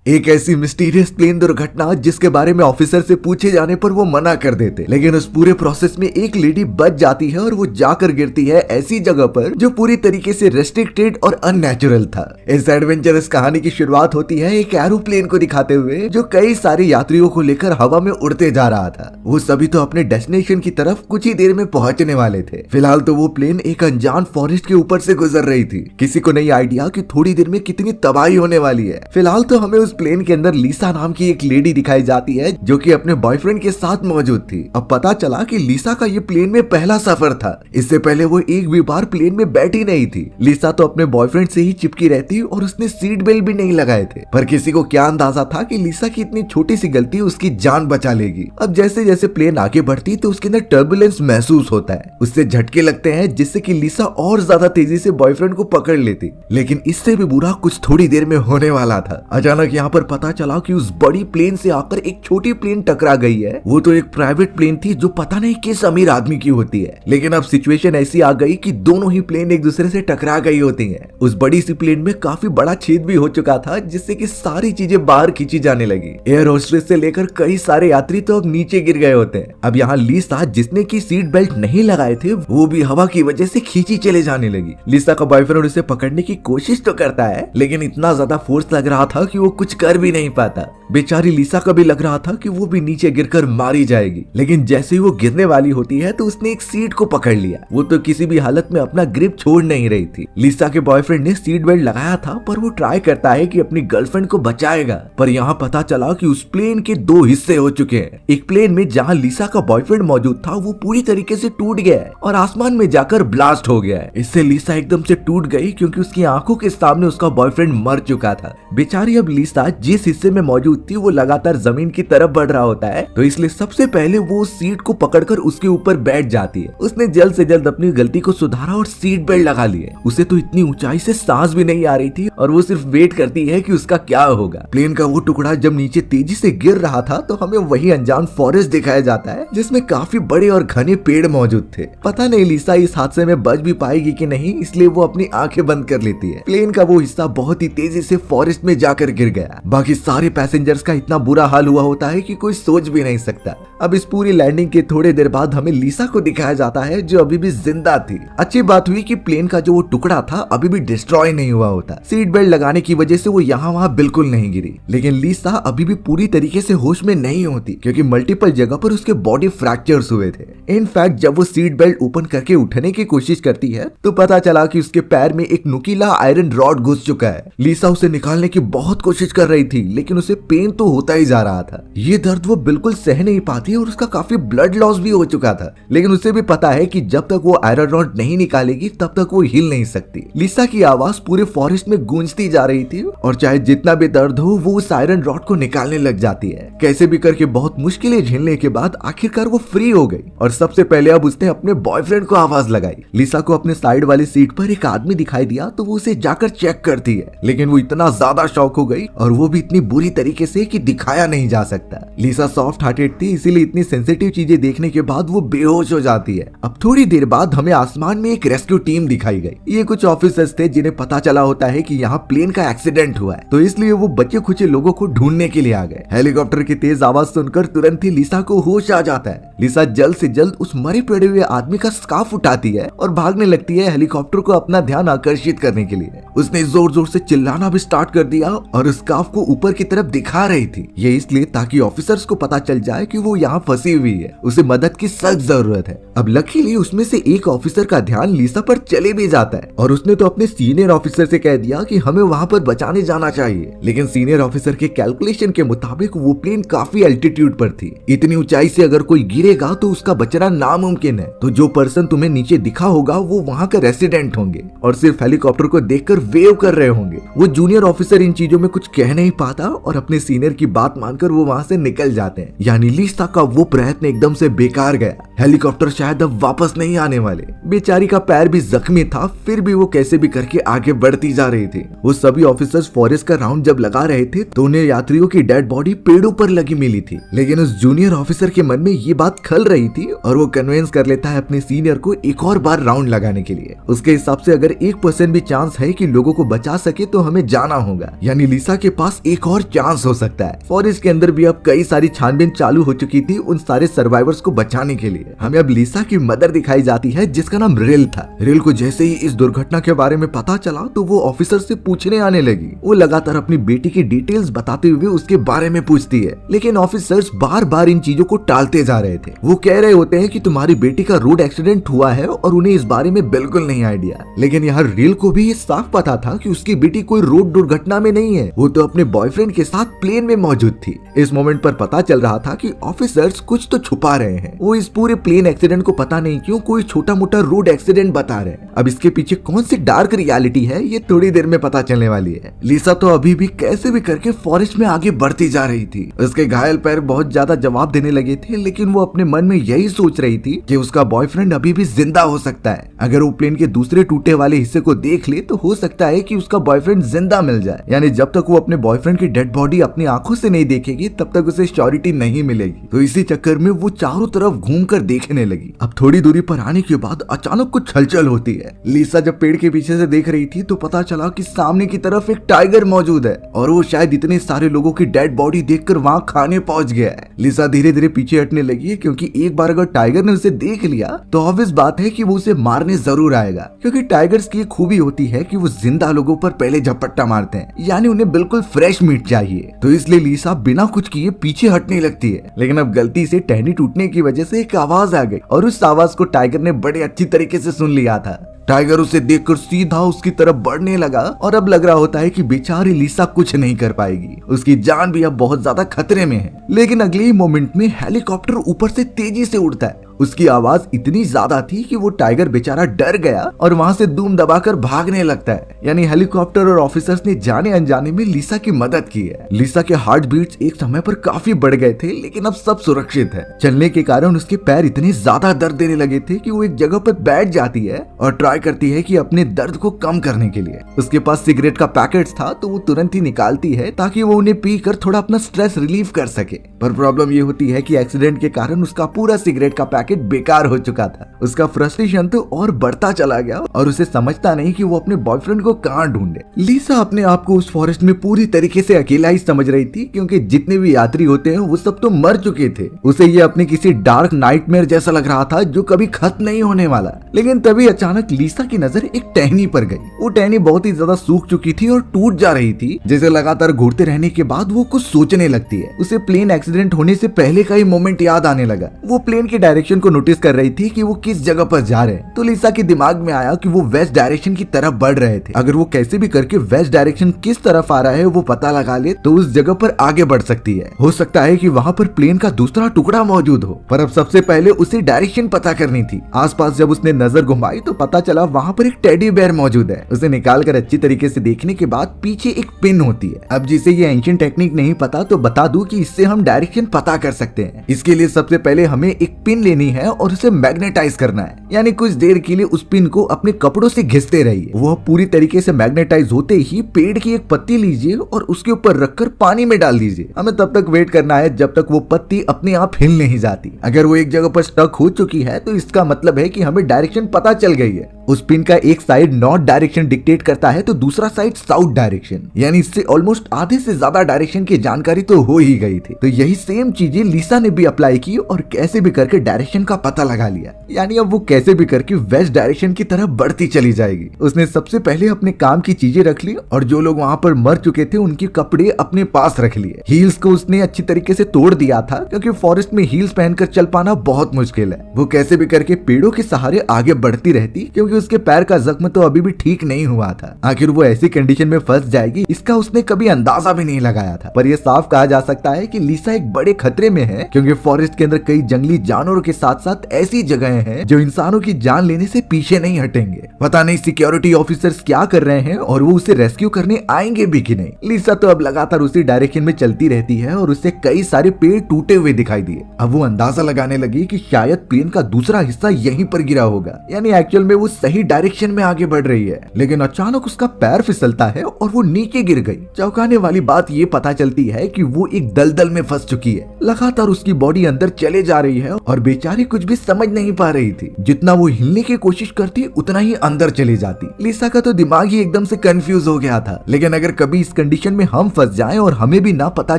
एक ऐसी mysterious plane दुर्घटना जिसके बारे में ऑफिसर से पूछे जाने पर वो मना कर देते, लेकिन उस पूरे प्रोसेस में एक लेडी बच जाती है और वो जाकर गिरती है ऐसी जगह पर जो पूरी तरीके से रेस्ट्रिक्टेड और अननेचुरल था। इस एडवेंचरस कहानी की शुरुआत होती है एक एरोप्लेन को दिखाते हुए जो कई सारे यात्रियों को लेकर हवा में उड़ते जा रहा था। वो सभी तो अपने डेस्टिनेशन की तरफ कुछ ही देर में पहुंचने वाले थे। फिलहाल तो वो प्लेन एक अनजान फॉरेस्ट के ऊपर से गुजर रही थी। किसी को नहीं आइडिया कि थोड़ी देर में कितनी तबाही होने वाली है। फिलहाल तो हमें उस प्लेन के अंदर लीसा नाम की एक लेडी दिखाई जाती है जो कि अपने बॉयफ्रेंड के साथ मौजूद थी। अब पता चला कि लीसा का ये प्लेन में पहला सफर था। इससे पहले वो एक भी बार प्लेन में बैठी नहीं थी। लीसा तो अपने बॉयफ्रेंड से ही चिपकी रहती और उसने सीट बेल्ट भी नहीं लगाए थे। पर किसी को क्या अंदाजा था कि लीसा की इतनी छोटी सी गलती उसकी जान बचा लेगी। अब जैसे जैसे प्लेन आगे बढ़ती तो उसके अंदर टर्बुलेंस महसूस होता है, उससे झटके लगते हैं जिससे कि लीसा और ज्यादा तेजी से बॉयफ्रेंड को पकड़ लेती। लेकिन इससे भी बुरा कुछ थोड़ी देर में होने वाला था। अचानक यहाँ पर पता चला कि उस बड़ी प्लेन से आकर एक छोटी प्लेन टकरा गई है। वो तो एक प्राइवेट प्लेन थी जो पता नहीं किस अमीर आदमी की होती है। लेकिन अब सिचुएशन ऐसी आ गई कि दोनों ही प्लेन एक दूसरे से टकरा गई होती हैं। उस बड़ी सी प्लेन में काफी बड़ा छेद भी हो चुका था जिससे कि सारी चीजें बाहर खींची जाने लगी। एयर होस्टेस से लेकर कई सारे यात्री तो अब नीचे गिर गए होते हैं। अब यहाँ लीसा जिसने की सीट बेल्ट नहीं लगाए थे वो भी हवा की वजह से खींची चले जाने लगी। लीसा का बॉयफ्रेंड उसे पकड़ने की कोशिश तो करता है लेकिन इतना ज्यादा फोर्स लग रहा था कि वो कुछ कर भी नहीं पाता। बेचारी लीसा का भी लग रहा था कि वो भी नीचे गिरकर मारी जाएगी। लेकिन जैसे ही वो गिरने वाली होती है तो उसने एक सीट को पकड़ लिया। वो तो किसी भी हालत में अपना ग्रिप छोड़ नहीं रही थी। लीसा के बॉयफ्रेंड ने सीट बेल्ट लगाया था पर वो ट्राई करता है कि अपनी गर्लफ्रेंड को बचाएगा। पर यहाँ पता चला कि उस प्लेन के दो हिस्से हो चुके हैं। एक प्लेन में जहाँ लीसा का बॉयफ्रेंड मौजूद था वो पूरी तरीके से टूट गया है और आसमान में जाकर ब्लास्ट हो गया है। इससे लीसा एकदम से टूट गई क्योंकि उसकी आंखों के सामने उसका बॉयफ्रेंड मर चुका था। बेचारी अब लीसा जिस हिस्से में मौजूद थी वो लगातार जमीन की तरफ बढ़ रहा होता है, तो इसलिए सबसे पहले वो सीट को पकड़कर उसके ऊपर बैठ जाती है। उसने जल्द से जल्द अपनी गलती को सुधारा और सीट बेल्ट लगा ली है। उसे तो इतनी ऊंचाई से सांस भी नहीं आ रही थी और वो सिर्फ वेट करती है कि उसका क्या होगा। प्लेन का वो टुकड़ा जब नीचे तेजी से गिर रहा था तो हमें वही अनजान फॉरेस्ट दिखाया जाता है जिसमें काफी बड़े और घने पेड़ मौजूद थे। पता नहीं लीसा इस हादसे में बच भी पाएगी कि नहीं, इसलिए वो अपनी आंखें बंद कर लेती है। प्लेन का वो हिस्सा बहुत ही तेजी से फॉरेस्ट में जाकर गिर गया। बाकी सारे पैसेंजर्स का इतना बुरा हाल हुआ होता है कि कोई सोच भी नहीं सकता। अब इस पूरी लैंडिंग के थोड़े देर बाद हमें लीसा को दिखाया जाता है जो अभी भी जिंदा थी। अच्छी बात हुई कि प्लेन का जो वो टुकड़ा था अभी भी डिस्ट्रॉय नहीं हुआ होता। सीट बेल्ट लगाने की वजह से वो यहाँ वहाँ बिल्कुल नहीं गिरी। लेकिन लीसा अभी भी पूरी तरीके से होश में नहीं होती क्योंकि मल्टीपल जगह पर उसके बॉडी फ्रैक्चर्स हुए थे। इनफैक्ट जब वो सीट बेल्ट ओपन करके उठने की कोशिश करती है तो पता चला कि उसके पैर में एक नुकीला आयरन रॉड घुस चुका है। लीसा उसे निकालने की बहुत कोशिश कर रही थी लेकिन उसे पेन तो होता ही जा रहा था। ये दर्द वो बिल्कुल सह नहीं पाती और उसका काफी ब्लड लॉस भी हो चुका था। लेकिन उसे भी पता है कि जब तक वो आयरन रॉड नहीं निकालेगी तब तक वो हिल नहीं सकती। लीसा की आवाज पूरे फॉरेस्ट में गूंजती जा रही थी और चाहे जितना भी दर्द हो वो उस आयरन रॉड को निकालने लग जाती है। कैसे भी करके बहुत मुश्किलें झेलने के बाद आखिरकार वो फ्री हो गई और सबसे पहले अब उसने अपने बॉयफ्रेंड को आवाज लगाई। लीसा को अपने साइड वाली सीट पर एक आदमी दिखाई दिया तो वो उसे जाकर चेक करती है, लेकिन वो इतना ज्यादा शॉक हो गई और वो भी इतनी बुरी तरीके से कि दिखाया नहीं जा सकता। लीसा सॉफ्ट हार्टेड थी इसीलिए इतनी सेंसिटिव चीजें देखने के बाद वो बेहोश हो जाती है। अब थोड़ी देर बाद हमें आसमान में एक रेस्क्यू टीम दिखाई गई। ये कुछ ऑफिसर्स थे जिन्हें पता चला होता है कि यहाँ प्लेन का एक्सीडेंट हुआ है, तो इसलिए वो बचे खुचे लोगों को ढूंढने के लिए आ गए। हेलीकॉप्टर की तेज आवाज सुनकर तुरंत ही लीसा को होश आ जाता है। लीसा जल्द से जल्द उस मरे पड़े हुए आदमी का स्कार्फ उठाती है और भागने लगती है हेलीकॉप्टर को अपना ध्यान आकर्षित करने के लिए। उसने जोर जोर से चिल्लाना भी स्टार्ट कर दिया और स्कार्फ को ऊपर की तरफ दिखा रही थी। ये इसलिए ताकि ऑफिसर्स को पता चल जाए कि वो यहाँ फंसी हुई है, उसे मदद की सख्त जरूरत है। अब लकीली उसमें से एक ऑफिसर का ध्यान लीसा पर चले भी जाता है और उसने तो अपने सीनियर ऑफिसर से कह दिया कि हमें वहाँ पर बचाने जाना चाहिए। लेकिन सीनियर ऑफिसर के कैलकुलेशन के मुताबिक वो प्लेन काफी एल्टीट्यूड पर थी। इतनी ऊंचाई से अगर कोई गिरेगा तो उसका बचना नामुमकिन है। तो जो पर्सन तुम्हें नीचे दिखा होगा वो वहाँ का रेसिडेंट होंगे और सिर्फ हेलीकॉप्टर को देखकर वेव कर रहे होंगे। वो जूनियर ऑफिसर इन चीजों में कुछ कह नहीं पाता और अपने सीनियर की बात मानकर वो वहाँ से निकल जाते हैं। यानी लिसा का वो प्रयत्न एकदम से बेकार गया। हेलीकॉप्टर शायद अब वापस नहीं आने वाले। बेचारी का पैर भी जख्मी था, फिर भी वो कैसे भी करके आगे बढ़ती जा रही थी। वो सभी ऑफिसर्स फॉरेस्ट का राउंड जब लगा रहे थे तो उन्हें यात्रियों की डेड बॉडी पेड़ों पर लगी मिली थी। लेकिन उस जूनियर ऑफिसर के मन में ये बात खल रही थी और वो कन्विंस कर लेता है अपने सीनियर को एक और बार राउंड लगाने के लिए। उसके हिसाब से अगर 1% भी चांस है कि लोगों को बचा सके तो हमें जाना होगा। यानी लिसा के पास एक और चांस हो सकता है। फॉरेस्ट के अंदर भी अब कई सारी छानबीन चालू हो चुकी थी उन सारे सर्वाइवर्स को बचाने के लिए। हमें अब लिसा की मदर दिखाई जाती है जिसका नाम रिल था। रिल को जैसे ही इस दुर्घटना के बारे में पता चला तो वो ऑफिसर से पूछने आने लगी। वो लगातार अपनी बेटी की डिटेल्स बताते हुए उसके बारे में पूछती है, लेकिन ऑफिसर्स बार बार इन चीजों को टालते जा रहे थे। वो कह रहे होते हैं कि तुम्हारी बेटी का रोड एक्सीडेंट हुआ है और उन्हें इस बारे में बिल्कुल नहीं आइडिया। लेकिन यहाँ रिल को भी ये साफ पता था कि उसकी बेटी कोई रोड दुर्घटना में नहीं है, वो तो अपने बॉयफ्रेंड के साथ प्लेन में मौजूद थी। इस मोमेंट पर पता चल रहा था कि ऑफिसर्स कुछ तो छुपा रहे हैं। वो इस पूरे प्लेन एक्सीडेंट को पता नहीं क्यों कोई छोटा मोटा रोड एक्सीडेंट बता रहे हैं। अब इसके पीछे कौन सी डार्क रियलिटी है ये थोड़ी देर में पता चलने वाली है। लिसा तो अभी भी कैसे भी करके फॉरेस्ट में आगे बढ़ती जा रही थी। उसके घायल पैर बहुत ज्यादा जवाब देने लगे थे, लेकिन वो अपने मन में यही सोच रही थी कि उसका बॉयफ्रेंड अभी भी जिंदा हो सकता है। अगर वो प्लेन के दूसरे टूटे वाले हिस्से को देख ले तो हो सकता है कि उसका बॉयफ्रेंड जिंदा मिल जाए। यानी जब तक वो अपने बॉयफ्रेंड की डेड बॉडी अपनी आंखों से नहीं देखेगी तब तक उसे श्योरिटी नहीं मिलेगी। तो इसी चक्कर में वो चारों तरफ घूमकर देखने लगी। अब थोड़ी दूरी पर आने के बाद अचानक कुछ हलचल होती है। लिसा जब पेड़ के पीछे से देख रही थी तो पता चला कि सामने की तरफ एक टाइगर मौजूद है और वो शायद इतने सारे लोगों की डेड बॉडी देखकर वहां खाने पहुंच गया है। लिसा धीरे धीरे पीछे हटने लगी है क्योंकि एक बार अगर टाइगर ने उसे देख लिया तो ऑब्वियस बात है कि वो उसे मारने जरूर आएगा, क्योंकि टाइगर्स की खूबी होती है कि वो जिंदा लोगों पर पहले झपट्टा मारते हैं, यानी उन्हें बिल्कुल फ्रेश मीट चाहिए। तो इसलिए लिसा बिना कुछ किए पीछे हटने लगती है। लेकिन अब गलती से टहनी टूटने की वजह से एक आवाज आ गई और उस आवाज को टाइगर ने बड़े अच्छी तरीके से सुन लिया था। टाइगर उसे देखकर सीधा उसकी तरफ बढ़ने लगा और अब लग रहा होता है कि बेचारी लिसा कुछ नहीं कर पाएगी। उसकी जान भी अब बहुत ज्यादा खतरे में है। लेकिन अगले ही मोमेंट में हेलीकॉप्टर ऊपर से तेजी से उड़ता है। उसकी आवाज इतनी ज्यादा थी कि वो टाइगर बेचारा डर गया और वहां से धूम दबाकर भागने लगता है। यानी हेलीकॉप्टर और ऑफिसर्स ने जाने अनजाने में लिसा की मदद की है। लिसा के हार्ट बीट्स एक समय पर काफी बढ़ गए थे, लेकिन अब सब सुरक्षित है। चलने के कारण उसके पैर इतने ज्यादा दर्द देने लगे थे कि वो एक जगह पर बैठ जाती है और ट्राई करती है कि अपने दर्द को कम करने के लिए। उसके पास सिगरेट का पैकेट था तो वो तुरंत ही निकालती है ताकि वो उन्हें पीकर थोड़ा अपना स्ट्रेस रिलीव कर सके। पर प्रॉब्लम ये होती है कि एक्सीडेंट के कारण उसका पूरा सिगरेट का पैकेट बेकार हो चुका था। उसका फ्रस्ट्रेशन तो और बढ़ता चला गया और उसे समझता नहीं कि वो अपने बॉयफ्रेंड को कहाँ ढूंढे। लिसा अपने आप को उस फॉरेस्ट में पूरी तरीके से अकेला ही समझ रही थी, क्योंकि जितने भी यात्री होते हैं वो सब तो मर चुके थे। उसे ये अपने किसी डार्क नाइटमेयर जैसा लग रहा था जो कभी खत्म नहीं होने वाला। लेकिन तभी अचानक लिसा की नजर एक टहनी पर गई। वो टहनी बहुत ही ज्यादा सूख चुकी थी और टूट जा रही थी। जैसे लगातार घूरते रहने के बाद वो कुछ सोचने लगती है। उसे प्लेन एक्सीडेंट होने से पहले का ही मोमेंट याद आने लगा। वो प्लेन की डायरेक्शन को नोटिस कर रही थी कि वो किस जगह पर जा रहे हैं। तो लिसा के दिमाग में आया कि वो वेस्ट डायरेक्शन की तरफ बढ़ रहे थे। अगर वो कैसे भी करके वेस्ट डायरेक्शन किस तरफ आ रहा है वो पता लगा ले तो उस जगह पर आगे बढ़ सकती है। हो सकता है कि वहाँ पर प्लेन का दूसरा टुकड़ा मौजूद हो, पर अब सबसे पहले उसे डायरेक्शन पता करनी थी। आसपास जब उसने नजर घुमाई तो पता चला वहाँ पर एक टेडी बेयर मौजूद है। उसे निकाल कर अच्छी तरीके से देखने के बाद पीछे एक पिन होती है। अब जिसे ये एंशिएंट टेक्निक नहीं पता तो बता दूं कि इससे हम डायरेक्शन पता कर सकते हैं। इसके लिए सबसे पहले हमें एक पिन लेनी है और उसे मैग्नेटाइज करना है। यानी कुछ देर के लिए उस पिन को अपने कपड़ों से घिसते रहिए। वह पूरी तरीके से मैग्नेटाइज होते ही पेड़ की एक पत्ती लीजिए और उसके ऊपर रखकर पानी में डाल दीजिए। हमें तब तक वेट करना है जब तक वो पत्ती अपने आप हिल नहीं जाती। अगर वो एक जगह पर स्टक हो चुकी है तो इसका मतलब है कि हमें डायरेक्शन पता चल गई है। उस पिन का एक साइड नॉर्थ डायरेक्शन डिक्टेट करता है तो दूसरा साइड साउथ डायरेक्शन, यानी इससे ऑलमोस्ट आधे से ज्यादा डायरेक्शन की जानकारी तो हो ही गई थी। तो यही सेम चीजें लिसा ने भी अप्लाई की और कैसे भी करके डायरेक्शन का पता लगा लिया। यानी अब वो कैसे भी करके वेस्ट डायरेक्शन की तरफ बढ़ती चली जाएगी। उसने सबसे पहले अपने काम की चीजें रख ली और जो लोग वहाँ पर मर चुके थे उनके कपड़े अपने पास रख लिए। हील्स को उसने अच्छी तरीके से तोड़ दिया था, क्योंकि फॉरेस्ट में हील्स पहनकर चल पाना बहुत मुश्किल है। वो कैसे भी करके पेड़ों के सहारे आगे बढ़ती रहती, क्योंकि क्योंकि उसके पैर का जख्म तो अभी भी ठीक नहीं हुआ था। आखिर वो ऐसी कंडीशन में फंस जाएगी इसका उसने कभी अंदाजा भी नहीं लगाया था। पर यह साफ कहा जा सकता है कि लिसा एक बड़े खतरे में है, क्योंकि फॉरेस्ट के अंदर कई जंगली जानवरों के साथ साथ ऐसी जगहें हैं जो इंसानों की जान लेने से पीछे नहीं हटेंगे। पता नहीं सिक्योरिटी ऑफिसर्स क्या कर रहे हैं और वो उसे रेस्क्यू करने आएंगे भी कि नहीं। लिसा तो अब लगातार उसी डायरेक्शन में चलती रहती है और उससे कई सारे पेड़ टूटे हुए दिखाई दिए। अब वो अंदाजा लगाने लगी कि शायद प्लेन का दूसरा हिस्सा यहीं पर गिरा होगा, यानी एक्चुअल में वो सही डायरेक्शन में आगे बढ़ रही है। लेकिन अचानक उसका पैर फिसलता है और वो नीचे गिर गई। चौंकाने वाली बात ये पता चलती है कि वो एक दलदल में फंस चुकी है। लगातार उसकी बॉडी अंदर चले जा रही है और बेचारी कुछ भी समझ नहीं पा रही थी। जितना वो हिलने की कोशिश करती उतना ही अंदर चली जाती। लिसा का तो दिमाग ही एकदम से कंफ्यूज हो गया था। लेकिन अगर कभी इस कंडीशन में हम फंस जाएं और हमें भी ना पता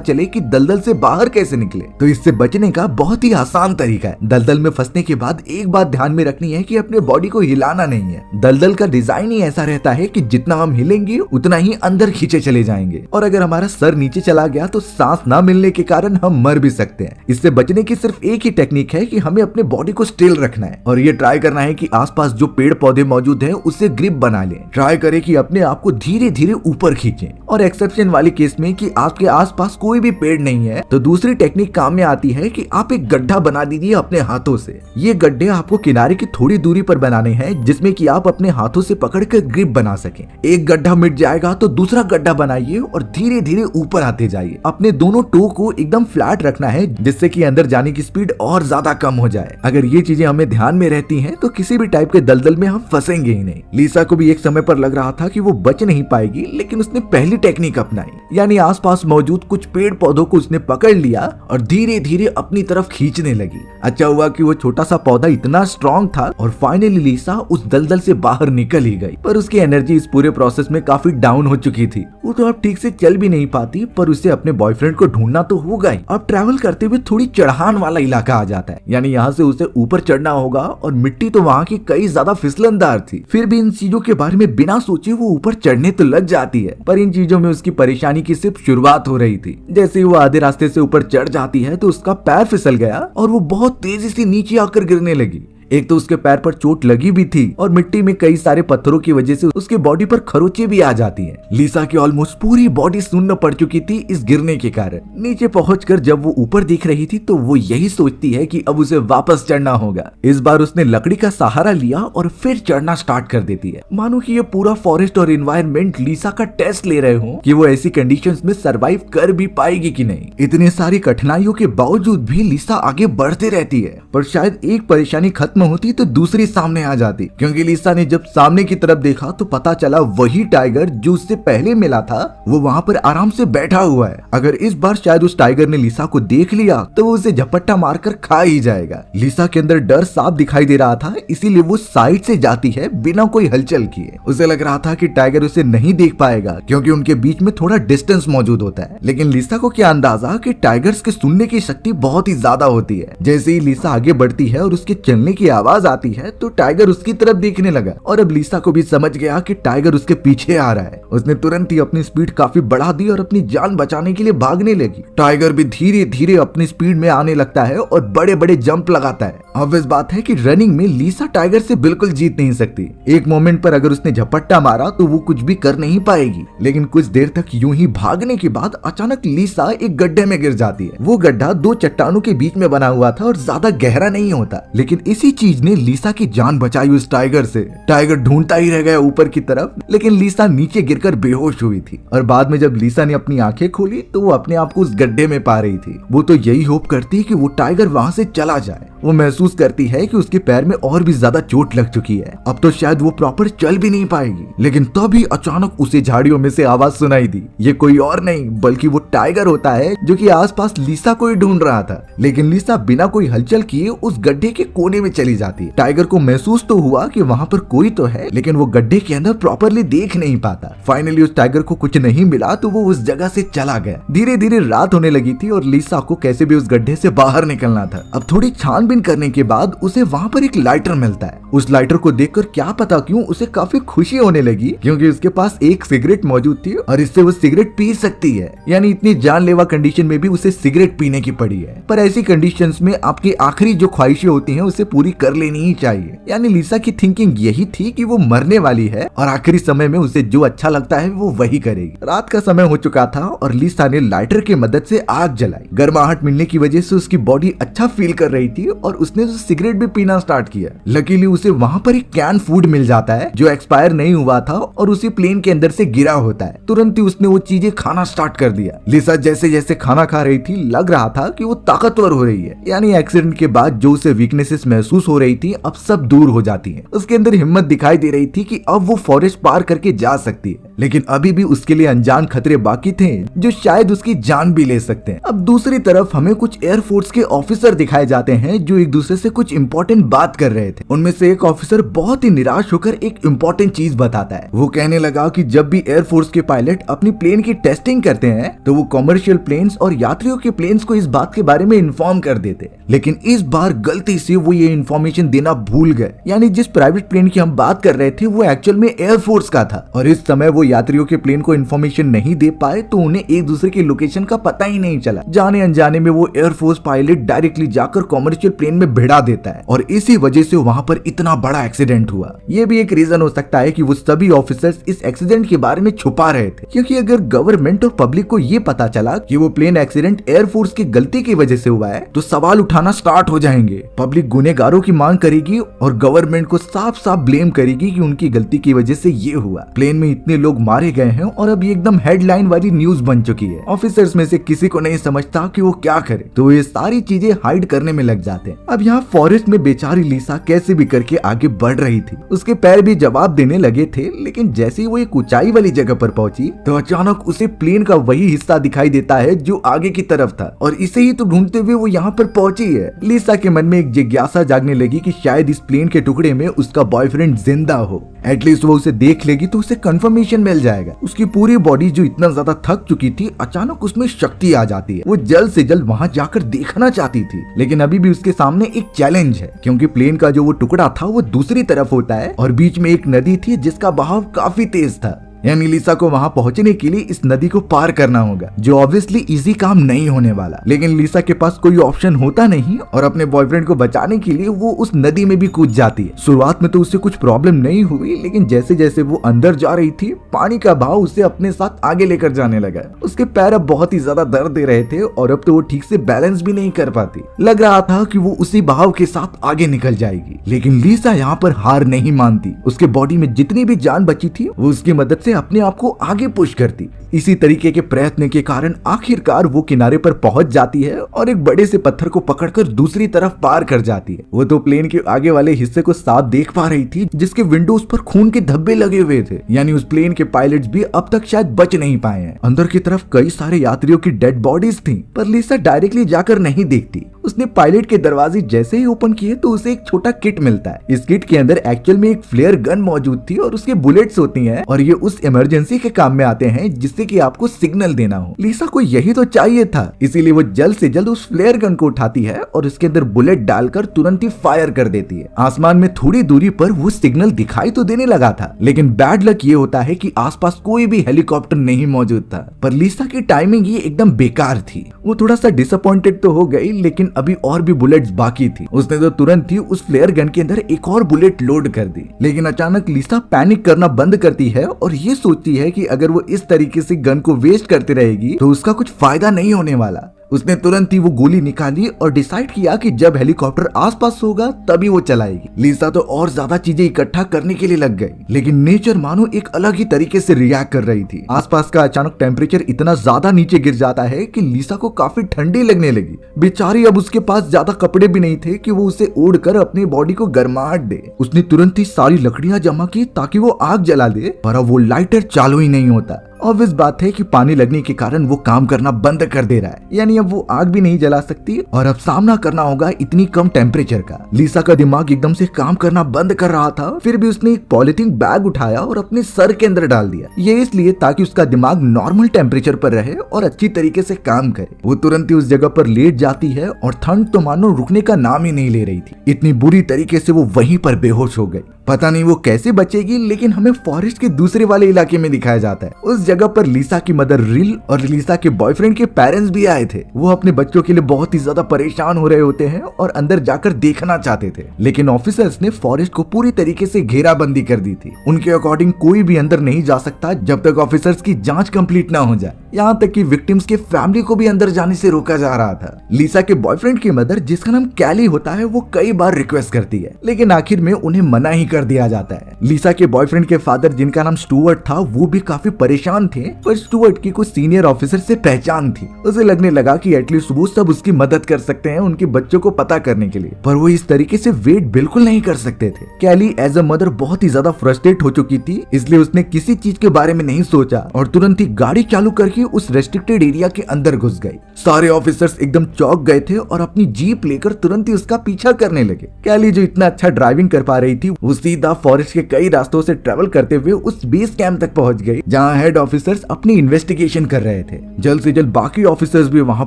चले कि दलदल से बाहर कैसे निकले, तो इससे बचने का बहुत ही आसान तरीका है। दलदल में फंसने के बाद एक बात ध्यान में रखनी है कि अपने बॉडी को हिलाना नहीं है। दलदल का डिजाइन ही ऐसा रहता है कि जितना हम हिलेंगे उतना ही अंदर खींचे चले जाएंगे, और अगर हमारा सर नीचे चला गया तो सांस ना मिलने के कारण हम मर भी सकते हैं। इससे बचने की सिर्फ एक ही टेक्निक है कि हमें अपने बॉडी को स्टिल रखना है और ये ट्राई करना है कि आसपास जो पेड़ पौधे मौजूद हैं उससे ग्रिप बना लें। ट्राई करें कि अपने आप को धीरे धीरे ऊपर खींचें। और एक्सेप्शन वाले केस में कि आपके आसपास कोई भी पेड़ नहीं है तो दूसरी टेक्निक काम में आती है कि आप एक गड्ढा बना दीजिए अपने हाथों से। ये गड्ढे आपको किनारे की थोड़ी दूरी पर बनाने हैं जिसमें कि आप अपने हाथों से पकड़कर ग्रिप बना सकें। एक गड्ढा मिट जाएगा तो दूसरा गड्ढा बनाइए और धीरे धीरे ऊपर आते जाइए। अपने दोनों टो को एकदम फ्लैट रखना है जिससे कि अंदर जाने की स्पीड और ज्यादा कम हो जाए। अगर ये चीजें हमें ध्यान में रहती हैं तो किसी भी टाइप के दलदल में हम फंसेंगे ही नहीं। लिसा को भी एक समय पर लग रहा था कि वो बच नहीं पाएगी, लेकिन उसने पहली टेक्निक अपनाई, यानी आसपास मौजूद कुछ पेड़ पौधों को उसने पकड़ लिया और धीरे धीरे अपनी तरफ खींचने लगी। अच्छा हुआ कि वो छोटा सा पौधा इतना स्ट्रॉन्ग था और फाइनली लिसा उस दलदल से बाहर निकल ही गई। पर उसकी एनर्जी इस पूरे प्रोसेस में काफी डाउन हो चुकी थी। वो तो अब ठीक से चल भी नहीं पाती, पर उसे अपने बॉयफ्रेंड को ढूंढना तो होगा ही। अब ट्रैवल करते हुए थोड़ी चढ़ान वाला इलाका आ जाता है, यानी यहाँ से उसे ऊपर चढ़ना होगा और मिट्टी तो वहाँ की कई ज्यादा फिसलनदार थी। फिर भी इन चीजों के बारे में बिना सोचे वो ऊपर चढ़ने तो लग जाती है, पर इन चीजों में उसकी परेशानी की सिर्फ शुरुआत हो रही थी। जैसे ही वो आधे रास्ते से ऊपर चढ़ जाती है तो उसका पैर फिसल गया और वो बहुत तेजी से नीचे आकर गिरने लगी। एक तो उसके पैर पर चोट लगी भी थी और मिट्टी में कई सारे पत्थरों की वजह से उसके बॉडी पर खरोंचे भी आ जाती हैं। लिसा की ऑलमोस्ट पूरी बॉडी सुन्न पड़ चुकी थी इस गिरने के कारण। नीचे पहुंचकर जब वो ऊपर दिख रही थी तो वो यही सोचती है कि अब उसे वापस चढ़ना होगा। इस बार उसने लकड़ी का सहारा लिया और फिर चढ़ना स्टार्ट कर देती है, मानो कि ये पूरा फॉरेस्ट और एनवायरनमेंट लिसा का टेस्ट ले रहे हो कि वो ऐसी कंडीशंस में सरवाइव कर भी पाएगी कि नहीं। इतनी सारी कठिनाइयों के बावजूद भी लिसा आगे बढ़ती रहती है, पर शायद एक परेशानी खत्म होती तो दूसरी सामने आ जाती, क्योंकि लिसा ने जब सामने की तरफ देखा तो पता चला वही टाइगर जो उससे पहले मिला था वो वहाँ पर आराम से बैठा हुआ है। अगर इस बार शायद उस टाइगर ने लिसा को देख लिया तो वो उसे झपट्टा मारकर खा ही जाएगा। लिसा के अंदर डर साफ दिखाई दे रहा था, इसीलिए वो साइड से जाती है बिना कोई हलचल किए। उसे लग रहा था कि टाइगर उसे नहीं देख पाएगा क्योंकि उनके बीच में थोड़ा डिस्टेंस मौजूद होता है। लेकिन लिसा को क्या अंदाजा कि टाइगर्स के सुनने की शक्ति बहुत ही ज्यादा होती है। जैसे ही लिसा आगे बढ़ती है और उसके चलने की आवाज आती है तो टाइगर उसकी तरफ देखने लगा और अब लिसा को भी समझ गया कि टाइगर उसके पीछे आ रहा है। उसने तुरंत ही अपनी स्पीड काफी बढ़ा दी और अपनी जान बचाने के लिए भागने लगी। टाइगर भी धीरे धीरे अपनी स्पीड में आने लगता है और बड़े बड़े जंप लगाता है। ऑब्वियस बात है कि रनिंग में लिसा टाइगर से बिल्कुल जीत नहीं सकती। एक मोमेंट पर अगर उसने झपट्टा मारा तो वो कुछ भी कर नहीं पाएगी। लेकिन कुछ देर तक यूं ही भागने के बाद अचानक लिसा एक गड्ढे में गिर जाती है। वो गड्ढा दो चट्टानों के बीच में बना हुआ था और ज्यादा गहरा नहीं होता, लेकिन इसी चीज ने लिसा की जान बचाई उस टाइगर से। टाइगर ढूंढता ही रह गया ऊपर की तरफ, लेकिन लिसा नीचे गिरकर बेहोश हुई थी। और बाद में जब लिसा ने अपनी आंखें खोली तो वो अपने आप को उस गड्ढे में पा रही थी। वो तो यही होप करती कि वो टाइगर वहां से चला जाए। वो महसूस करती है कि उसके पैर में और भी ज्यादा चोट लग चुकी है, अब तो शायद वो प्रॉपर चल भी नहीं पाएगी। लेकिन तभी अचानक उसे झाड़ियों में से आवाज सुनाई दी। ये कोई और नहीं बल्कि वो टाइगर होता है जो कि आसपास लिसा को ही ढूंढ रहा था। लेकिन लिसा बिना कोई हलचल किए उस गड्ढे के कोने में चली जाती है। टाइगर को महसूस तो हुआ कि वहाँ पर कोई तो है, लेकिन वो गड्ढे के अंदर प्रॉपरली देख नहीं पाता। फाइनली उस टाइगर को कुछ नहीं मिला तो वो उस जगह से चला गया। धीरे धीरे रात होने लगी थी और लिसा को कैसे भी उस गड्ढे से बाहर निकलना था। अब थोड़ी छान छानबीन करने के बाद उसे वहाँ पर एक लाइटर मिलता है। उस लाइटर को देखकर क्या पता क्यों उसे काफी खुशी होने लगी, क्योंकि उसके पास एक सिगरेट मौजूद थी और इससे वो सिगरेट पी सकती है। यानी इतनी जानलेवा कंडीशन में भी उसे सिगरेट पीने की पड़ी है। पर ऐसी कंडीशंस में आपकी आखिरी जो ख्वाहिशें होती हैं उसे पूरी कर लेनी ही चाहिए। यानी लिसा की थिंकिंग यही थी कि वो मरने वाली है और आखिरी समय में उसे जो अच्छा लगता है वो वही करेगी। रात का समय हो चुका था और लिसा ने लाइटर की मदद से आग जलाई। गर्माहट मिलने की वजह से उसकी बॉडी अच्छा फील कर रही थी और उसने सिगरेट भी पीना स्टार्ट किया। लकीली उसे वहाँ पर एक कैन फूड मिल जाता है जो एक्सपायर नहीं हुआ था और उसी प्लेन के अंदर से गिरा होता है। तुरंत ही उसने वो चीजें खाना स्टार्ट कर दिया। लिसा जैसे जैसे खाना खा रही थी लग रहा था कि वो ताकतवर हो रही है। यानी एक्सीडेंट के बाद जो उसे वीकनेसेस महसूस हो रही थी अब सब दूर हो जाती है। उसके अंदर हिम्मत दिखाई दे रही थी कि अब वो फॉरेस्ट पार करके जा सकती है, लेकिन अभी भी उसके लिए अनजान खतरे बाकी थे जो शायद उसकी जान भी ले सकते हैं। अब दूसरी तरफ हमें कुछ एयरफोर्स के ऑफिसर दिखाए जाते हैं जो एक दूसरे से कुछ इंपॉर्टेंट बात कर रहे थे। उनमें से एक ऑफिसर बहुत ही निराश होकर एक इंपॉर्टेंट चीज बताता है। वो कहने लगा कि जब भी एयरफोर्स के पायलट अपनी प्लेन की टेस्टिंग करते हैं तो वो कमर्शियल प्लेन्स और यात्रियों के प्लेन्स को इस बात के बारे में इन्फॉर्म कर देते, लेकिन इस बार गलती से वो ये इन्फॉर्मेशन देना भूल गए। यानी जिस प्राइवेट प्लेन की हम बात कर रहे थे वो एक्चुअल में एयरफोर्स का था और इस समय वो यात्रियों के प्लेन को इन्फॉर्मेशन नहीं दे पाए तो उन्हें एक दूसरे की लोकेशन का पता ही नहीं चला। जाने अनजाने में वो एयरफोर्स पायलट डायरेक्टली जाकर कमर्शियल प्लेन में भिड़ा देता है और इसी वजह से वहाँ पर इतना बड़ा एक्सीडेंट हुआ। ये भी एक रीजन हो सकता है कि वो सभी ऑफिसर्स इस एक्सीडेंट के बारे में छुपा रहे थे, क्योंकि अगर गवर्नमेंट और पब्लिक को ये पता चला कि वो प्लेन एक्सीडेंट एयरफोर्स की गलती की वजह से हुआ है तो सवाल उठाना स्टार्ट हो जाएंगे। पब्लिक गुनहगारों की मांग करेगी और गवर्नमेंट को साफ साफ ब्लेम करेगी कि उनकी गलती की वजह से ये हुआ। प्लेन में इतने लोग मारे गए हैं और अब ये एकदम हेडलाइन वाली न्यूज बन चुकी है। ऑफिसर्स में से किसी को नहीं समझता कि वो क्या करे, तो ये सारी चीजें हाइड करने में लग जाते हैं। अब यहाँ फॉरेस्ट में बेचारी लिसा कैसे भी करके आगे बढ़ रही थी। उसके पैर भी जवाब देने लगे थे, लेकिन जैसे ही वो एक ऊंचाई वाली जगह पर पहुंची तो अचानक उसे प्लेन का वही हिस्सा दिखाई देता है जो आगे की तरफ था और इसे ही तो ढूंढते हुए वो यहाँ पर पहुंची है। लिसा के मन में एक जिज्ञासा जागने लगी कि शायद इस प्लेन के टुकड़े में उसका बॉयफ्रेंड जिंदा हो। एटलीस्ट वो उसे देख लेगी तो उसे कंफर्मेशन मिल जाएगा। उसकी पूरी बॉडी जो इतना ज्यादा थक चुकी थी अचानक उसमें शक्ति आ जाती है। वो जल्द से जल्द वहां जाकर देखना चाहती थी, लेकिन अभी भी उसके सामने एक चैलेंज है, क्योंकि प्लेन का जो वो टुकड़ा था वो दूसरी तरफ होता है और बीच में एक नदी थी जिसका बहाव काफी तेज था। यानी लिसा को वहां पहुंचने के लिए इस नदी को पार करना होगा, जो ऑब्वियसली इजी काम नहीं होने वाला। लेकिन लिसा के पास कोई ऑप्शन होता नहीं और अपने बॉयफ्रेंड को बचाने के लिए वो उस नदी में भी कूद जाती है। शुरुआत में तो उससे कुछ प्रॉब्लम नहीं हुई, लेकिन जैसे जैसे वो अंदर जा रही थी पानी का बहाव उसे अपने साथ आगे लेकर जाने लगा। उसके पैर अब बहुत ही ज्यादा दर्द दे रहे थे और अब तो वो ठीक से बैलेंस भी नहीं कर पाती। लग रहा था कि वो उसी बहाव के साथ आगे निकल जाएगी, लेकिन लिसा यहाँ पर हार नहीं मानती। उसके बॉडी में जितनी भी जान बची थी वो उसकी मदद से अपने आप को आगे पुश करती। इसी तरीके के प्रयत्न के कारण आखिरकार वो किनारे पर पहुंच जाती है और एक बड़े से पत्थर को पकड़कर दूसरी तरफ पार कर जाती है। वो तो प्लेन के आगे वाले हिस्से को साफ देख पा रही थी जिसके विंडोज पर खून के धब्बे लगे हुए थे। यानी उस प्लेन के पायलट्स भी अब तक शायद बच नहीं पाए हैं। अंदर की तरफ कई सारे यात्रियों की डेड बॉडीज थी, पर लिसा डायरेक्टली जाकर नहीं देखती। उसने पायलट के दरवाजे जैसे ही ओपन किए तो उसे एक छोटा किट मिलता है। इस किट के अंदर एक्चुअल में एक फ्लेयर गन मौजूद थी और उसके बुलेट्स होती हैं और ये उस इमरजेंसी के काम में आते हैं जिससे कि आपको सिग्नल देना हो। लिसा को यही तो चाहिए था, इसीलिए वो जल्द से जल्द उस फ्लेयर गन को उठाती है और उसके अंदर बुलेट डालकर तुरंत ही फायर कर देती है। आसमान में थोड़ी दूरी पर वो सिग्नल दिखाई तो देने लगा था, लेकिन बैड लक ये होता है कि आसपास कोई भी हेलीकॉप्टर नहीं मौजूद था। पर लिसा की टाइमिंग ये एकदम बेकार थी। वो थोड़ा सा डिसअपॉइंटेड तो हो गई, लेकिन अभी और भी बुलेट्स बाकी थी। उसने तो तुरंत ही उस फ्लेयर गन के अंदर एक और बुलेट लोड कर दी। लेकिन अचानक लिसा पैनिक करना बंद करती है और ये सोचती है कि अगर वो इस तरीके से गन को वेस्ट करती रहेगी तो उसका कुछ फायदा नहीं होने वाला। उसने तुरंत ही वो गोली निकाली और डिसाइड किया कि जब हेलीकॉप्टर आसपास होगा तभी वो चलाएगी। लिसा तो और ज्यादा चीजें इकट्ठा करने के लिए लग गई, लेकिन नेचर मानो एक अलग ही तरीके से रिएक्ट कर रही थी। आसपास का अचानक टेम्परेचर इतना ज्यादा नीचे गिर जाता है कि लिसा को काफी ठंडी लगने लगी। बेचारी अब उसके पास ज्यादा कपड़े भी नहीं थे कि वो उसे ओढ़कर अपनी बॉडी को गर्माहट दे। उसने तुरंत ही सारी लकड़ियां जमा की ताकि वो आग जला दे, पर अब वो लाइटर चालू ही नहीं होता। ऑब्वियस बात है कि पानी लगने के कारण वो काम करना बंद कर दे रहा है, यानी अब वो आग भी नहीं जला सकती और अब सामना करना होगा इतनी कम टेम्परेचर का। लिसा का दिमाग एकदम से काम करना बंद कर रहा था, फिर भी उसने एक पॉलिथीन बैग उठाया और अपने सर के अंदर डाल दिया। ये इसलिए ताकि उसका दिमाग नॉर्मल टेम्परेचर पर रहे और अच्छी तरीके से काम करे। वो तुरंत ही उस जगह पर लेट जाती है और ठंड तो मानो रुकने का नाम ही नहीं ले रही थी। इतनी बुरी तरीके से वो वहीं पर बेहोश हो गई। पता नहीं वो कैसे बचेगी, लेकिन हमें फॉरेस्ट के दूसरे वाले इलाके में दिखाया जाता है। उस जगह पर लिसा की मदर रिल और लिसा के बॉयफ्रेंड के पेरेंट्स भी आए थे। वो अपने बच्चों के लिए बहुत ही ज्यादा परेशान हो रहे होते हैं और अंदर जाकर देखना चाहते थे, लेकिन ऑफिसर्स ने फॉरेस्ट को पूरी तरीके से घेराबंदी कर दी थी। उनके अकॉर्डिंग कोई भी अंदर नहीं जा सकता जब तक ऑफिसर्स की जांच कंप्लीट ना हो जाए। यहाँ तक कि विक्टिम्स के फैमिली को भी अंदर जाने से रोका जा रहा था। लिसा के बॉयफ्रेंड की मदर, जिसका नाम कैली होता है, वो कई बार रिक्वेस्ट करती है, लेकिन आखिर में उन्हें मना ही कर दिया जाता है। लिसा के बॉयफ्रेंड के फादर, जिनका नाम स्टुअर्ट था, वो भी काफी परेशान थे, पर स्टुअर्ट की कुछ सीनियर ऑफिसर से पहचान थी। उसे लगने लगा कि एटलीस्ट वो सब उसकी मदद कर सकते हैं उनके बच्चों को पता करने के लिए, पर वो इस तरीके से वेट बिल्कुल नहीं कर सकते थे। कैली एज अ मदर बहुत ही ज्यादा फ्रस्ट्रेट हो चुकी थी, इसलिए उसने किसी चीज के बारे में नहीं सोचा और तुरंत ही गाड़ी चालू करके उस रेस्ट्रिक्टेड एरिया के अंदर घुस गई। सारे ऑफिसर्स एकदम चौंक गए थे और अपनी जीप लेकर तुरंत ही उसका पीछा करने लगे। कैली, जो इतना अच्छा ड्राइविंग कर पा रही थी, वो सीधा फॉरेस्ट के कई रास्तों से ट्रेवल करते हुए उस बेस कैंप तक पहुंच गई, जहां हेड ऑफिसर्स अपनी इन्वेस्टिगेशन कर रहे थे। जल्द से जल्द बाकी ऑफिसर्स भी वहां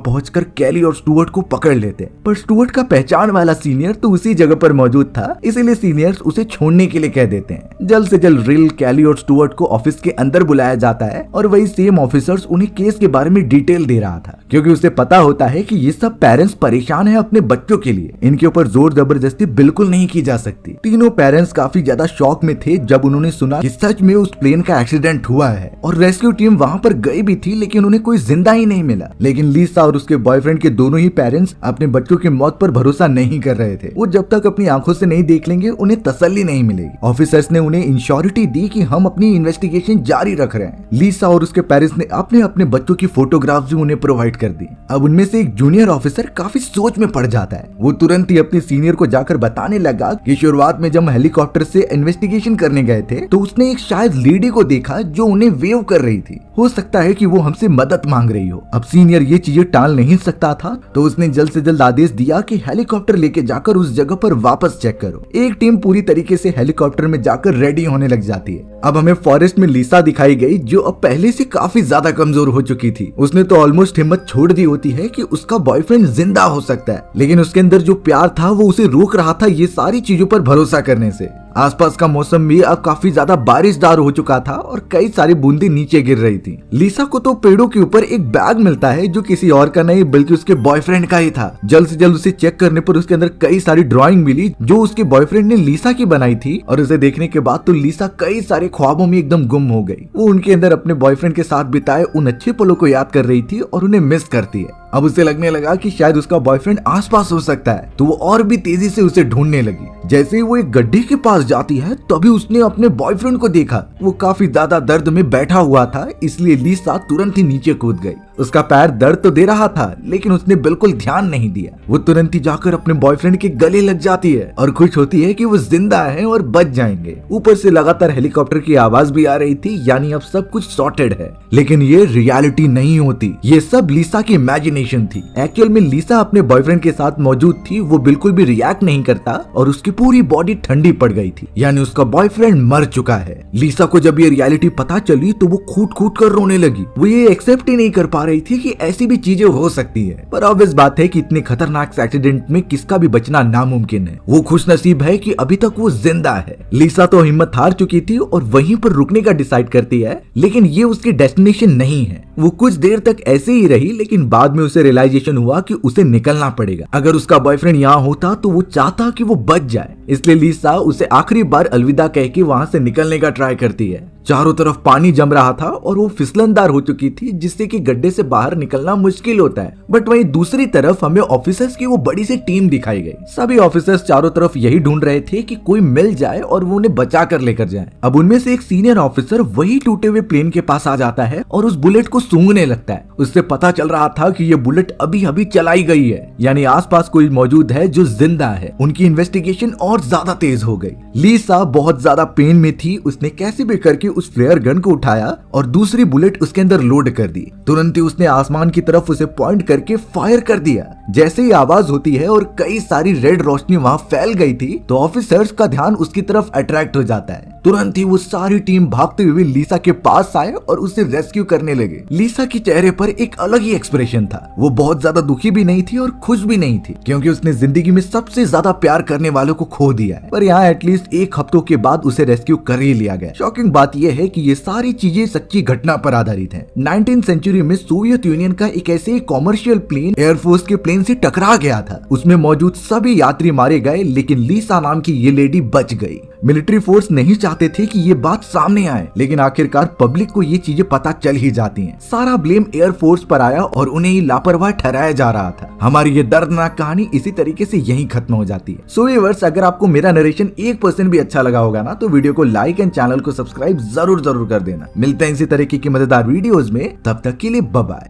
पहुंचकर कैली और स्टुअर्ट को पकड़ लेते, पर स्टुअर्ट का पहचान वाला सीनियर तो उसी जगह पर मौजूद था, इसीलिए सीनियर्स उसे छोड़ने के लिए कह देते हैं। जल्द से जल्द रिल, कैली और स्टुअर्ट को ऑफिस के अंदर बुलाया जाता है और वही सेम ऑफिसर्स उन्हें केस के बारे में डिटेल दे रहा था, क्योंकि उसे पता होता है कि ये सब पेरेंट्स परेशान है अपने बच्चों के लिए, इनके ऊपर जोर जबरदस्ती बिल्कुल नहीं की जा सकती। तीनों पेरेंट्स काफी ज्यादा शॉक में थे जब उन्होंने सुना कि सच में उस प्लेन का एक्सीडेंट हुआ है और रेस्क्यू टीम वहां पर गई भी थी, लेकिन उन्हें कोई जिंदा ही नहीं मिला। लेकिन लिसा और उसके बॉयफ्रेंड के दोनों ही पेरेंट्स अपने बच्चों की मौत पर भरोसा नहीं कर रहे थे। वो जब तक अपनी आंखों से नहीं देख लेंगे उन्हें तसल्ली नहीं मिलेगी। ऑफिसर्स ने उन्हें इंश्योरिटी दी कि हम अपनी इन्वेस्टिगेशन जारी रख रहे हैं। लिसा और उसके पेरेंट्स ने अपने अपने बच्चों की फोटोग्राफ्स भी उन्हें प्रोवाइड कर दी। अब उनमें से एक जूनियर ऑफिसर काफी सोच में पड़ जाता है। वो तुरंत ही अपने सीनियर को जाकर बताने लगा कि शुरुआत में जब हम हेलीकॉप्टर से इन्वेस्टिगेशन करने गए थे तो उसने एक शायद लेडी को देखा जो उन्हें वेव कर रही थी। हो सकता है कि वो हमसे मदद मांग रही हो। अब सीनियर ये चीजें टाल नहीं सकता था, तो उसने जल्द से जल्द आदेश दिया कि हेलीकॉप्टर लेके जाकर उस जगह पर वापस चेक करो। एक टीम पूरी तरीके से हेलीकॉप्टर में जाकर रेडी होने लग जाती है। अब हमें फॉरेस्ट में लिसा दिखाई गई, जो अब पहले से काफी ज्यादा कमजोर हो चुकी थी। उसने तो ऑलमोस्ट हिम्मत छोड़ दी होती है कि उसका बॉयफ्रेंड जिंदा हो सकता है, लेकिन उसके अंदर जो प्यार था वो उसे रोक रहा था ये सारी चीजों पर भरोसा करने से। आसपास का मौसम भी अब काफी ज्यादा बारिशदार हो चुका था और कई सारी बूंदें नीचे गिर रही थी। लिसा को तो पेड़ों के ऊपर एक बैग मिलता है जो किसी और का नहीं बल्कि उसके बॉयफ्रेंड का ही था। जल्द से जल्द उसे चेक करने पर उसके अंदर कई सारी ड्राइंग मिली जो उसके बॉयफ्रेंड ने लिसा की बनाई थी, और उसे देखने के बाद तो लिसा कई सारे ख्वाबों में एकदम गुम हो गई। वो उनके अंदर अपने बॉयफ्रेंड के साथ बिताए उन अच्छे पलों को याद कर रही थी और उन्हें मिस करती है। अब उसे लगने लगा कि शायद उसका बॉयफ्रेंड आसपास हो सकता है, तो वो और भी तेजी से उसे ढूंढने लगी। जैसे ही वो एक गड्ढे के पास जाती है तभी उसने अपने बॉयफ्रेंड को देखा। वो काफी ज्यादा दर्द में बैठा हुआ था, इसलिए लिसा तुरंत ही नीचे कूद गई। उसका पैर दर्द तो दे रहा था, लेकिन उसने बिल्कुल ध्यान नहीं दिया। वो तुरंत ही जाकर अपने बॉयफ्रेंड के गले लग जाती है और खुश होती है कि वो जिंदा है और बच जाएंगे। ऊपर से लगातार हेलीकॉप्टर की आवाज भी आ रही थी, यानी अब सब कुछ सॉर्टेड है। लेकिन ये रियलिटी नहीं होती, ये सब लिसा की इमेजिनेशन थी। एक्चुअल में लिसा अपने बॉयफ्रेंड के साथ मौजूद थी, वो बिल्कुल भी रिएक्ट नहीं करता और उसकी पूरी बॉडी ठंडी पड़ गई थी, यानी उसका बॉयफ्रेंड मर चुका है। लिसा को जब ये रियलिटी पता चली तो वो कूट कूट कर रोने लगी। वो ये एक्सेप्ट ही नहीं कर पा रही थी कि ऐसी भी चीजें हो सकती है। पर ऑब्वियस बात है कि इतने खतरनाक एक्सीडेंट में किसका भी बचना नामुमकिन है। वो खुशनसीब है कि अभी तक वो जिंदा है। लिसा तो हिम्मत हार चुकी थी और वहीं पर रुकने का डिसाइड करती है, लेकिन ये उसकी डेस्टिनेशन नहीं है। वो कुछ देर तक ऐसे ही रही, लेकिन बाद में उसे रियलाइजेशन हुआ कि उसे निकलना पड़ेगा। अगर उसका बॉयफ्रेंड यहाँ होता तो वो चाहता कि वो बच जाए, इसलिए लिसा उसे आखिरी बार अलविदा कह के वहाँ से निकलने का ट्राई करती है। चारों तरफ पानी जम रहा था और वो फिसलनदार हो चुकी थी, जिससे कि गड्ढे से से बाहर निकलना मुश्किल होता है। बट वहीं दूसरी तरफ हमें ऑफिसर्स की वो बड़ी सी टीम दिखाई गई। सभी ऑफिसर्स चारों तरफ यही ढूंढ रहे थे कि कोई मिल जाए और वो उन्हें बचा कर लेकर जाए। अब उनमें से एक सीनियर ऑफिसर वही टूटे हुए प्लेन के पास आ जाता है और उस बुलेट को सूंघने लगता है। उससे पता चल रहा था कि ये बुलेट अभी अभी चलाई गई है, यानी आसपास कोई मौजूद है जो जिंदा है। उनकी इन्वेस्टिगेशन और ज्यादा तेज हो गई। लीसा बहुत ज्यादा पेन में थी। उसने कैसे भी करके उस फ्लेयर गन को उठाया और दूसरी बुलेट उसके अंदर लोड कर दी। तुरंत ही उसने आसमान की तरफ उसे पॉइंट करके फायर कर दिया। जैसे ही आवाज होती है और कई सारी रेड रोशनी वहां फैल गई थी तो ऑफिसर्स का ध्यान उसकी तरफ अट्रैक्ट हो जाता है। तुरंत ही वो सारी टीम भागते हुए लीसा के पास आए और उसे रेस्क्यू करने लगे। लीसा के चेहरे पर एक अलग ही एक्सप्रेशन था। वो बहुत ज्यादा दुखी भी नहीं थी और खुश भी नहीं थी, क्योंकि उसने जिंदगी में सबसे ज्यादा प्यार करने वालों को खो दिया है। पर यहाँ एटलीस्ट एक हफ्तों के बाद उसे रेस्क्यू कर ही लिया गया। शॉकिंग बात यह है कि ये सारी चीजें सच्ची घटना पर आधारित है। 19th सेंचुरी में सोवियत यूनियन का एक ऐसे कॉमर्शियल प्लेन एयरफोर्स के प्लेन से टकरा गया था। उसमें मौजूद सभी यात्री मारे गए, लेकिन लीसा नाम की ये लेडी बच गई। मिलिट्री फोर्स नहीं चाहते थे कि ये बात सामने आए, लेकिन आखिरकार पब्लिक को ये चीजें पता चल ही जाती हैं। सारा ब्लेम एयरफोर्स पर आया और उन्हें ही लापरवाह ठहराया जा रहा था। हमारी ये दर्दनाक कहानी इसी तरीके से यहीं खत्म हो जाती है। सो व्यूअर्स, अगर आपको मेरा नरेशन 1% भी अच्छा लगा होगा ना, तो वीडियो को लाइक एंड चैनल को सब्सक्राइब जरूर कर देना। मिलते हैं इसी तरीके की मजेदार वीडियोस में, तब तक के लिए बाय बाय।